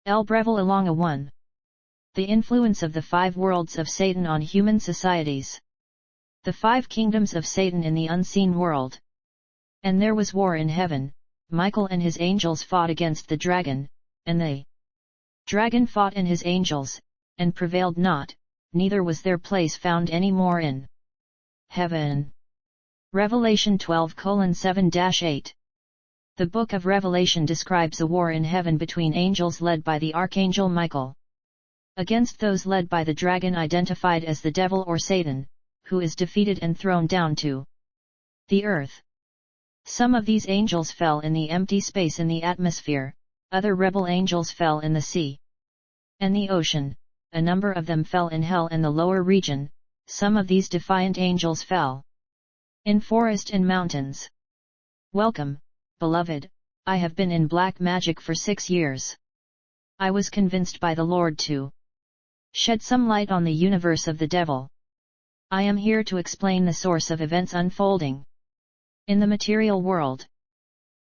ELBREVIL ELONGA 1. The influence of the 5 worlds of Satan on human societies. The 5 kingdoms of Satan in the unseen world. And there was war in heaven, Michael and his angels fought against the dragon, and the dragon fought and his angels, and prevailed not, neither was their place found any more in heaven. Revelation 12:7-8. The book of Revelation describes a war in heaven between angels led by the archangel Michael, against those led by the dragon identified as the devil or Satan, who is defeated and thrown down to the earth. Some of these angels fell in the empty space in the atmosphere, other rebel angels fell in the sea and the ocean, a number of them fell in hell and the lower region, some of these defiant angels fell in forest and mountains. Welcome, beloved, I have been in black magic for 6 years. I was convinced by the Lord to shed some light on the universe of the devil. I am here to explain the source of events unfolding in the material world.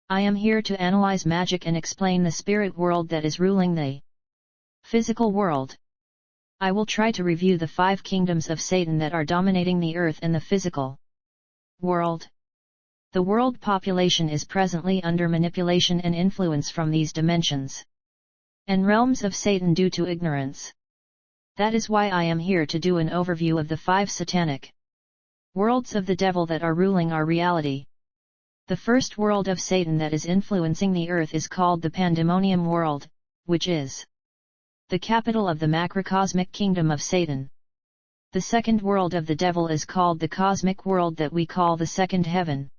I am here to analyze magic and explain the spirit world that is ruling the physical world. I will try to review the 5 kingdoms of Satan that are dominating the earth and the physical world. The world population is presently under manipulation and influence from these dimensions and realms of Satan due to ignorance. That is why I am here to do an overview of the 5 satanic worlds of the devil that are ruling our reality. The first world of Satan that is influencing the earth is called the Pandemonium world, which is the capital of the macrocosmic kingdom of Satan. The second world of the devil is called the cosmic world that we call the second heaven,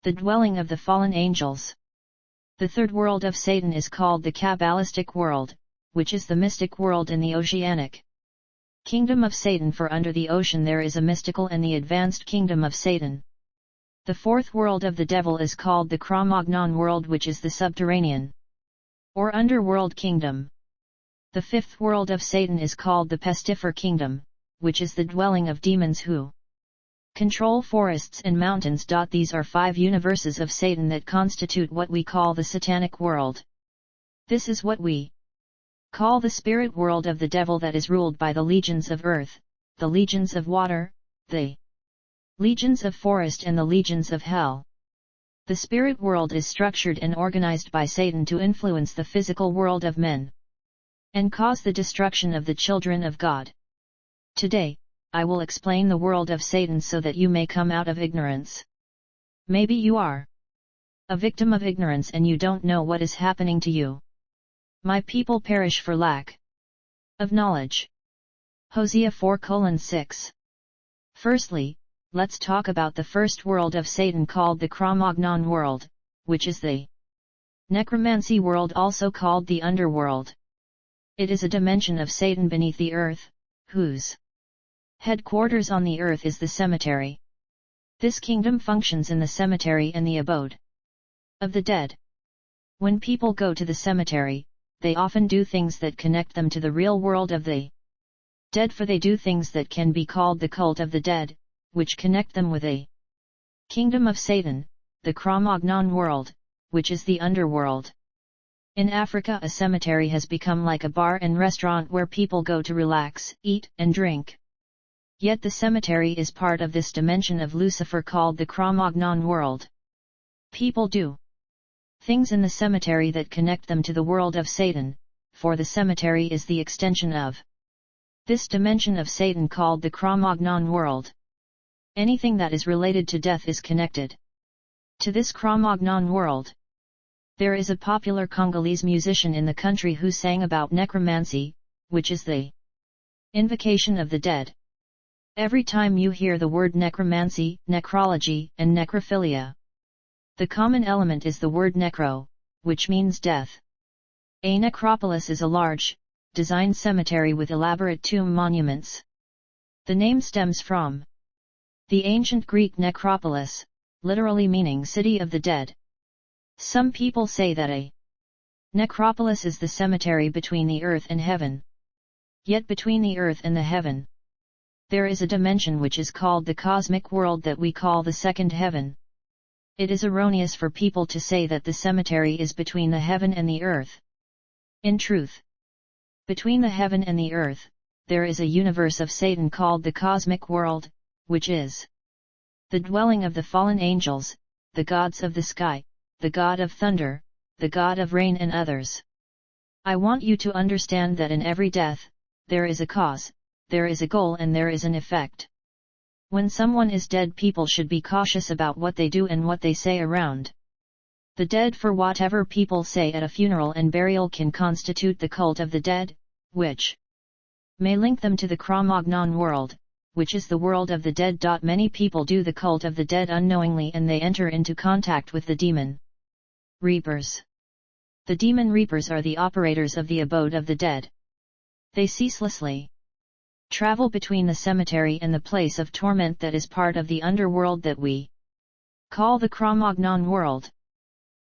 the dwelling of the fallen angels. The third world of Satan is called the Kabbalistic world, which is the mystic world in the oceanic kingdom of Satan, for under the ocean there is a mystical and the advanced kingdom of Satan. The fourth world of the devil is called the Cro-Magnon world, which is the subterranean or underworld kingdom. The fifth world of Satan is called the Pestifer kingdom, which is the dwelling of demons who control forests and mountains. These are 5 universes of Satan that constitute what we call the satanic world. This is what we call the spirit world of the devil that is ruled by the legions of earth, the legions of water, the legions of forest and the legions of hell. The spirit world is structured and organized by Satan to influence the physical world of men and cause the destruction of the children of God. Today, I will explain the world of Satan so that you may come out of ignorance. Maybe you are a victim of ignorance and you don't know what is happening to you. My people perish for lack of knowledge. Hosea 4:6. Firstly, let's talk about the first world of Satan called the Cro-Magnon world, which is the necromancy world, also called the underworld. It is a dimension of Satan beneath the earth, whose headquarters on the earth is the cemetery. This kingdom functions in the cemetery and the abode of the dead. When people go to the cemetery, they often do things that connect them to the real world of the dead, for they do things that can be called the cult of the dead, which connect them with a kingdom of Satan, the Cro-Magnon world, which is the underworld. In Africa, a cemetery has become like a bar and restaurant where people go to relax, eat, and drink. Yet the cemetery is part of this dimension of Lucifer called the Cro-Magnon world. People do things in the cemetery that connect them to the world of Satan, for the cemetery is the extension of this dimension of Satan called the Cro-Magnon world. Anything that is related to death is connected to this Cro-Magnon world. There is a popular Congolese musician in the country who sang about necromancy, which is the invocation of the dead. Every time you hear the word necromancy, necrology, and necrophilia, the common element is the word necro, which means death. A necropolis is a large, designed cemetery with elaborate tomb monuments. The name stems from the ancient Greek necropolis, literally meaning city of the dead. Some people say that a necropolis is the cemetery between the earth and heaven. Yet between the earth and the heaven, there is a dimension which is called the cosmic world that we call the second heaven. It is erroneous for people to say that the cemetery is between the heaven and the earth. In truth, between the heaven and the earth, there is a universe of Satan called the cosmic world, which is the dwelling of the fallen angels, the gods of the sky, the god of thunder, the god of rain and others. I want you to understand that in every death, there is a cause, there is a goal and there is an effect. When someone is dead, people should be cautious about what they do and what they say around the dead, for whatever people say at a funeral and burial can constitute the cult of the dead, which may link them to the Cro-Magnon world, which is the world of the dead. Many people do the cult of the dead unknowingly and they enter into contact with the demon reapers. The demon reapers are the operators of the abode of the dead. They ceaselessly travel between the cemetery and the place of torment that is part of the underworld that we call the Cro-Magnon world.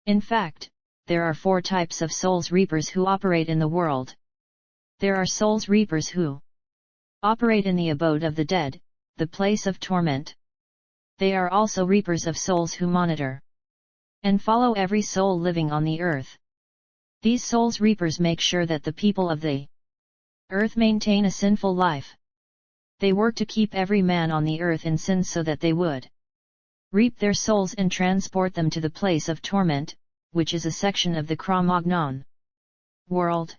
In fact, there are 4 types of souls reapers who operate in the world. There are souls reapers who operate in the abode of the dead, the place of torment. They are also reapers of souls who monitor and follow every soul living on the earth. These souls reapers make sure that the people of the earth maintain a sinful life. They work to keep every man on the earth in sin so that they would reap their souls and transport them to the place of torment, which is a section of the Cro-Magnon world.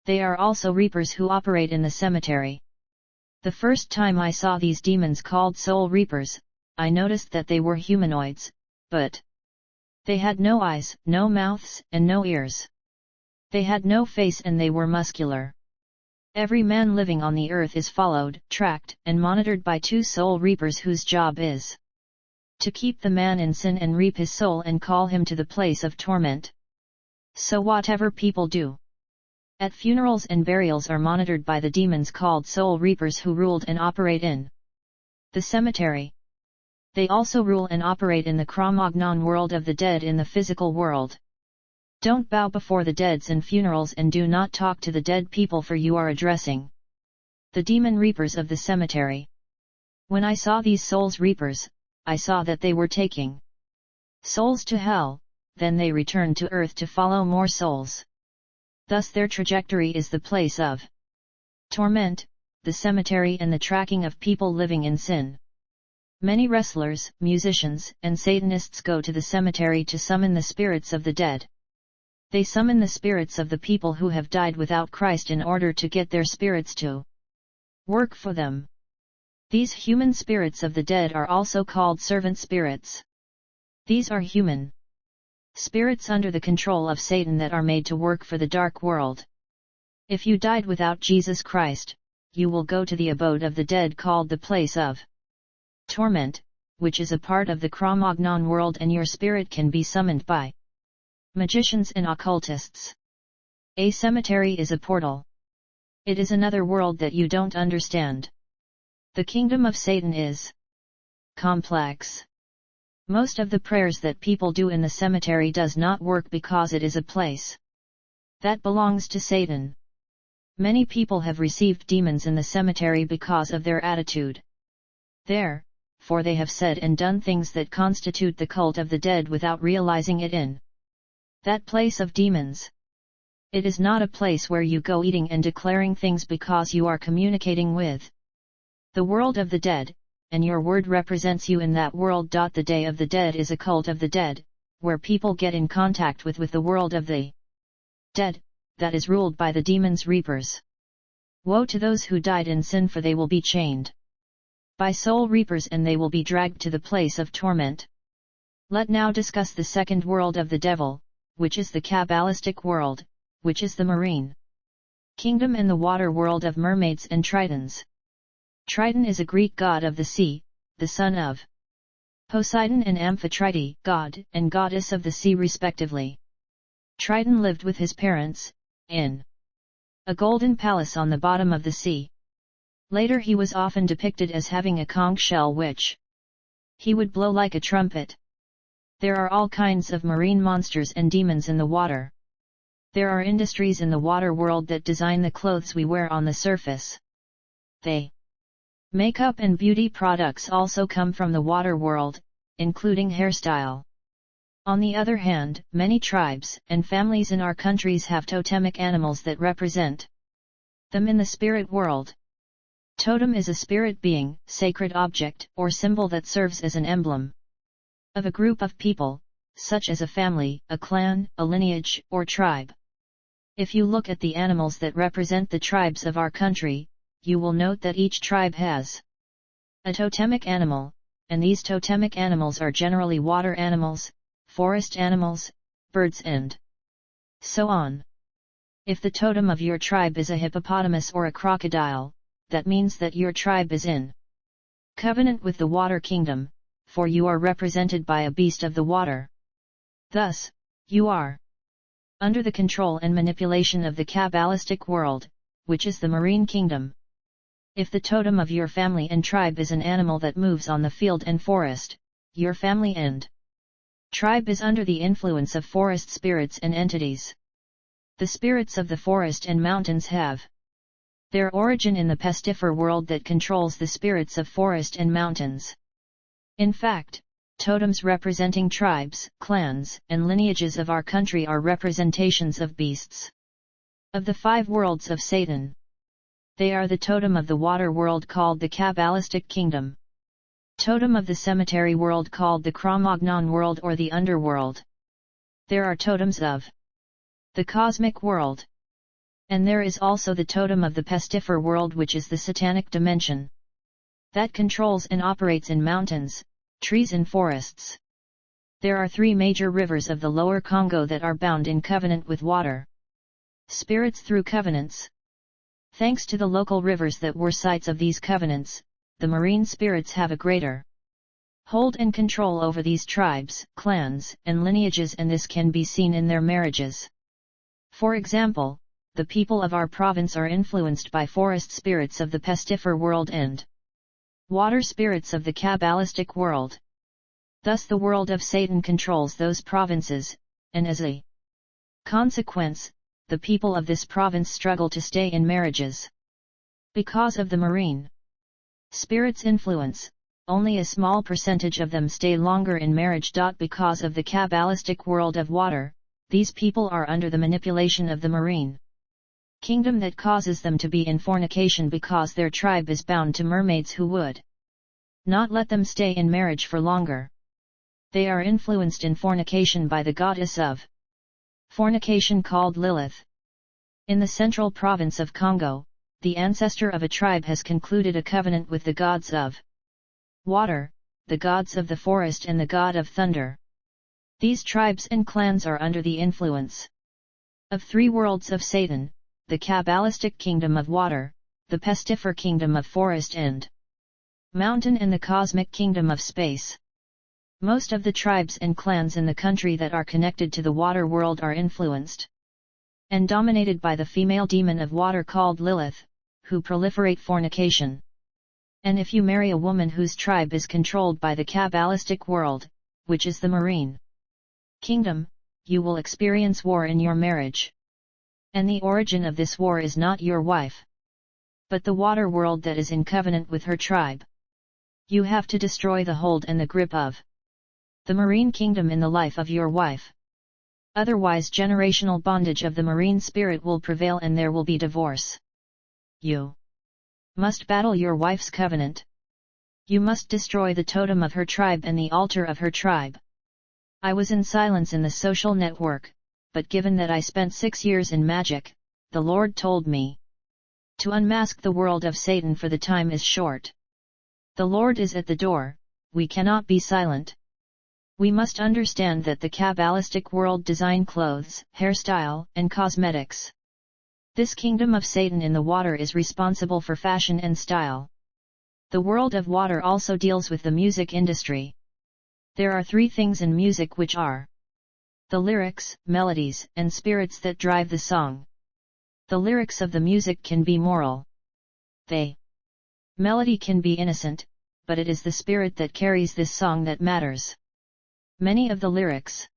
They are also reapers who operate in the cemetery. The first time I saw these demons called soul reapers, I noticed that they were humanoids, but they had no eyes, no mouths, and no ears. They had no face and they were muscular. Every man living on the earth is followed, tracked, and monitored by 2 soul reapers whose job is to keep the man in sin and reap his soul and call him to the place of torment. So whatever people do at funerals and burials are monitored by the demons called soul reapers who ruled and operate in the cemetery. They also rule and operate in the Cro-Magnon world of the dead in the physical world. Don't bow before the deads in funerals and do not talk to the dead people, for you are addressing the demon reapers of the cemetery. When I saw these souls reapers, I saw that they were taking souls to hell, then they returned to earth to follow more souls. Thus their trajectory is the place of torment, the cemetery, and the tracking of people living in sin. Many wrestlers, musicians, and Satanists go to the cemetery to summon the spirits of the dead. They summon the spirits of the people who have died without Christ in order to get their spirits to work for them. These human spirits of the dead are also called servant spirits. These are human spirits under the control of Satan that are made to work for the dark world. If you died without Jesus Christ, you will go to the abode of the dead called the place of torment, which is a part of the Cro-Magnon world, and your spirit can be summoned by magicians and occultists. A cemetery is a portal. It is another world that you don't understand. The kingdom of Satan is complex. Most of the prayers that people do in the cemetery does not work because it is a place that belongs to Satan. Many people have received demons in the cemetery because of their attitude there, for they have said and done things that constitute the cult of the dead without realizing it in that place of demons. It is not a place where you go eating and declaring things because you are communicating with the world of the dead, and your word represents you in that world. The Day of the Dead is a cult of the dead, where people get in contact with the world of the dead, that is ruled by the demons reapers. Woe to those who died in sin, for they will be chained by soul reapers and they will be dragged to the place of torment. Let now discuss the second world of the devil, which is the Kabbalistic world, which is the marine kingdom and the water world of mermaids and tritons. Triton is a Greek god of the sea, the son of Poseidon and Amphitrite, god and goddess of the sea respectively. Triton lived with his parents in a golden palace on the bottom of the sea. Later he was often depicted as having a conch shell which he would blow like a trumpet. There are all kinds of marine monsters and demons in the water. There are industries in the water world that design the clothes we wear on the surface. Makeup and beauty products also come from the water world, including hairstyle. On the other hand, many tribes and families in our countries have totemic animals that represent them in the spirit world. Totem is a spirit being, sacred object, or symbol that serves as an emblem of a group of people, such as a family, a clan, a lineage, or tribe. If you look at the animals that represent the tribes of our country, you will note that each tribe has a totemic animal, and these totemic animals are generally water animals, forest animals, birds and so on. If the totem of your tribe is a hippopotamus or a crocodile, that means that your tribe is in covenant with the water kingdom, for you are represented by a beast of the water. Thus, you are under the control and manipulation of the Kabbalistic world, which is the marine kingdom. If the totem of your family and tribe is an animal that moves on the field and forest, your family and tribe is under the influence of forest spirits and entities. The spirits of the forest and mountains have their origin in the pestifer world that controls the spirits of forest and mountains. In fact, totems representing tribes, clans, and lineages of our country are representations of beasts of the 5 worlds of Satan. They are the totem of the water world called the Kabbalistic kingdom, totem of the cemetery world called the Cro-Magnon world or the underworld. There are totems of the cosmic world. And there is also the totem of the pestifer world, which is the satanic dimension that controls and operates in mountains, trees and forests. There are 3 major rivers of the lower Congo that are bound in covenant with water spirits through covenants. Thanks to the local rivers that were sites of these covenants, the marine spirits have a greater hold and control over these tribes, clans, and lineages, and this can be seen in their marriages. For example, the people of our province are influenced by forest spirits of the pestifer world and water spirits of the Kabbalistic world. Thus the world of Satan controls those provinces, and as a consequence, the people of this province struggle to stay in marriages. Because of the marine spirits' influence, only a small percentage of them stay longer in marriage. Because of the Kabbalistic world of water, these people are under the manipulation of the marine kingdom that causes them to be in fornication because their tribe is bound to mermaids who would not let them stay in marriage for longer. They are influenced in fornication by the goddess of fornication called Lilith. In the central province of Congo, the ancestor of a tribe has concluded a covenant with the gods of water, the gods of the forest and the god of thunder. These tribes and clans are under the influence of 3 worlds of Satan, the Kabbalistic kingdom of water, the pestifer kingdom of forest and mountain, and the cosmic kingdom of space. Most of the tribes and clans in the country that are connected to the water world are influenced and dominated by the female demon of water called Lilith, who proliferate fornication. And if you marry a woman whose tribe is controlled by the Kabbalistic world, which is the marine kingdom, you will experience war in your marriage. And the origin of this war is not your wife, but the water world that is in covenant with her tribe. You have to destroy the hold and the grip of the marine kingdom in the life of your wife. Otherwise, generational bondage of the marine spirit will prevail and there will be divorce. You must battle your wife's covenant. You must destroy the totem of her tribe and the altar of her tribe. I was in silence in the social network, but given that I spent 6 years in magic, the Lord told me to unmask the world of Satan, for the time is short. The Lord is at the door, we cannot be silent. We must understand that the Kabbalistic world design clothes, hairstyle, and cosmetics. This kingdom of Satan in the water is responsible for fashion and style. The world of water also deals with the music industry. There are 3 things in music which are the lyrics, melodies, and spirits that drive the song. The lyrics of the music can be moral. The melody can be innocent, but it is the spirit that carries this song that matters. Many of the lyrics,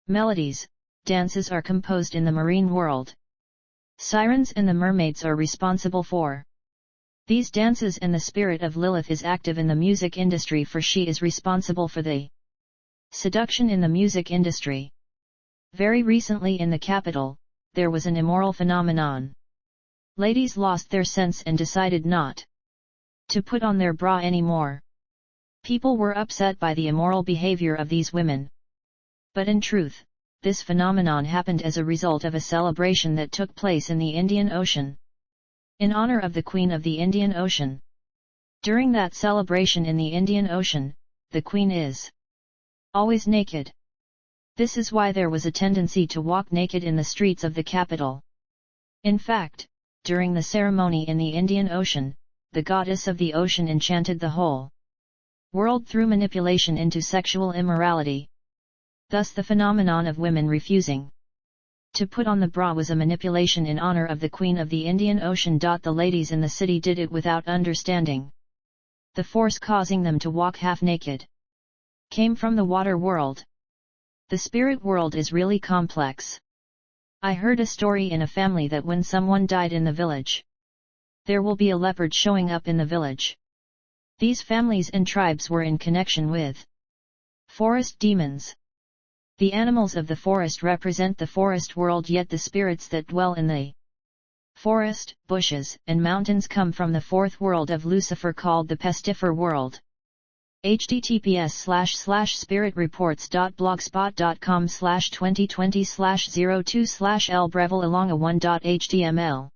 melodies, dances are composed in the marine world. Sirens and the mermaids are responsible for these dances, and the spirit of Lilith is active in the music industry, for she is responsible for the Seduction in the music industry. Very recently in the capital, there was an immoral phenomenon. Ladies lost their sense and decided not to put on their bra anymore. People were upset by the immoral behavior of these women. But in truth, this phenomenon happened as a result of a celebration that took place in the Indian Ocean, in honor of the Queen of the Indian Ocean. During that celebration in the Indian Ocean, the Queen is always naked. This is why there was a tendency to walk naked in the streets of the capital. In fact, during the ceremony in the Indian Ocean, the goddess of the ocean enchanted the whole world through manipulation into sexual immorality. Thus the phenomenon of women refusing to put on the bra was a manipulation in honor of the Queen of the Indian Ocean. The ladies in the city did it without understanding the force causing them to walk half naked came from the water world. The spirit world is really complex. I heard a story in a family that when someone died in the village, there will be a leopard showing up in the village. These families and tribes were in connection with forest demons. The animals of the forest represent the forest world, yet the spirits that dwell in the forest, bushes, and mountains come from the fourth world of Lucifer called the pestifer world. https://spiritreports.blogspot.com/2020/02/ELBREVIL ELONGA1.html